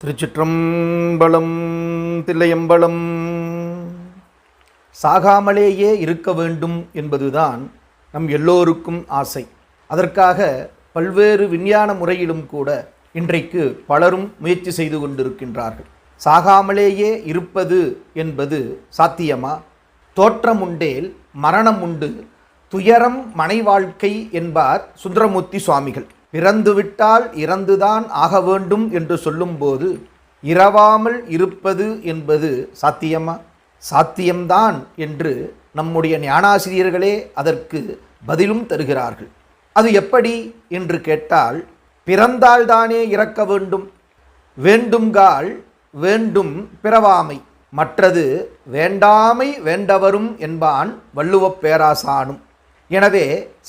திருச்சிற்றம்பலம். தில்லையம்பலம். சாகாமலேயே இருக்க வேண்டும் என்பதுதான் நம் எல்லோருக்கும் ஆசை. அதற்காக பல்வேறு விஞ்ஞான முறையிலும் கூட இன்றைக்கு பலரும் முயற்சி செய்து கொண்டிருக்கின்றார்கள். சாகாமலேயே இருப்பது என்பது சாத்தியமா? தோற்றம் உண்டேல் மரணம் உண்டு, துயரம் மனை வாழ்க்கை என்பார் சுந்தரமூர்த்தி சுவாமிகள். பிறந்துவிட்டால் இறந்துதான் ஆக வேண்டும் என்று சொல்லும்போது இரவாமல் இருப்பது என்பது சாத்தியமா? சாத்தியம்தான் என்று நம்முடைய ஞானாசிரியர்களே அதற்கு பதிலும் தருகிறார்கள். அது எப்படி என்று கேட்டால், பிறந்தால்தானே இறக்க வேண்டும், வேண்டுங்கால் வேண்டும் பிறவாமை, மற்றது வேண்டாமை வேண்டவரும் என்பான் வள்ளுவப் பேராசானும். எனவே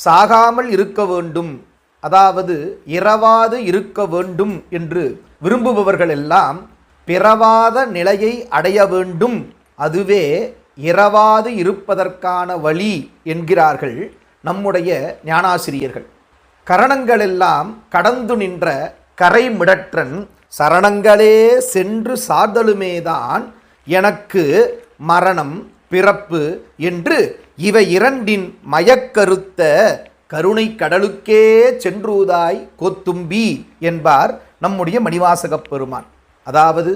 சாகாமல் இருக்க வேண்டும், அதாவது இரவாது இருக்க வேண்டும் என்று விரும்புபவர்கள் எல்லாம் பிறவாத நிலையை அடைய வேண்டும், அதுவே இரவாது இருப்பதற்கான வழி என்கிறார்கள் நம்முடைய ஞானாசிரியர்கள். கரணங்களெல்லாம் கடந்து நின்ற கரைமிடற்றன் சரணங்களே சென்று சார்தலுமேதான் எனக்கு மரணம் பிறப்பு என்று இவை இரண்டின் மயக்கருத்த கருணை கடலுக்கே சென்றூதாய் கோத்தும்பி என்பார் நம்முடைய மணிவாசகப் பெருமான். அதாவது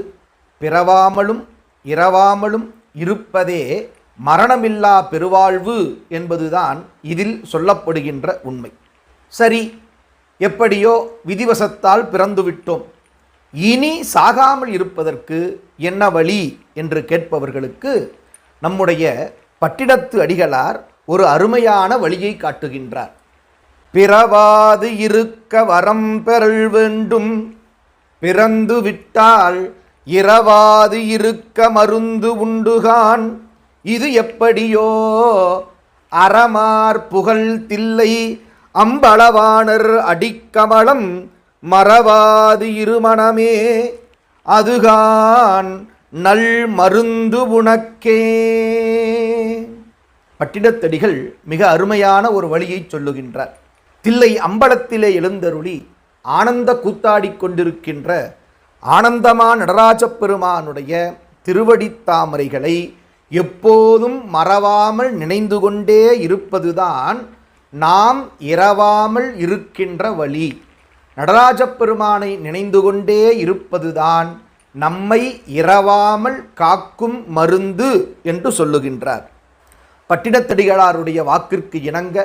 பிறவாமலும் இரவாமலும் இருப்பதே மரணமில்லா பெருவாழ்வு என்பதுதான் இதில் சொல்லப்படுகின்ற உண்மை. சரி, எப்படியோ விதிவசத்தால் பிறந்துவிட்டோம், இனி சாகாமல் இருப்பதற்கு என்ன வழி என்று கேட்பவர்களுக்கு நம்முடைய பட்டினத்து அடிகளார் ஒரு அருமையான வழியை காட்டுகின்றார். பிறவாது இருக்க வரம் பெறல் வேண்டும், பிறந்து விட்டால் இரவாது இருக்க மருந்து உண்டுகான், இது எப்படியோ அறமார் புகழ் தில்லை அம்பளவாணர் அடிக்கமலம் மறவாது இருமணமே அதுகான் நல் மருந்து உனக்கே. பட்டினத்தடிகள் மிக அருமையான ஒரு வழியை சொல்லுகின்றார். தில்லை அம்பலத்திலே எழுந்தருளி ஆனந்த கூத்தாடி கொண்டிருக்கின்ற ஆனந்தமா நடராஜ பெருமானுடைய திருவடித்தாமரைகளை எப்போதும் மறவாமல் நினைந்து கொண்டே இருப்பதுதான் நாம் இரவாமல் இருக்கின்ற வழி. நடராஜ பெருமானை நினைந்து கொண்டே இருப்பதுதான் நம்மை இரவாமல் காக்கும் மருந்து என்று சொல்லுகின்றார். பட்டினத்தடிகளாருடைய வாக்கிற்கு இணங்க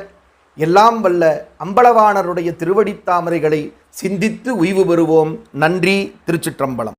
எல்லாம் வல்ல அம்பலவாணருடைய திருவடித்தாமரைகளை சிந்தித்து உய்வு பெறுவோம். நன்றி. திருச்சிற்றம்பலம்.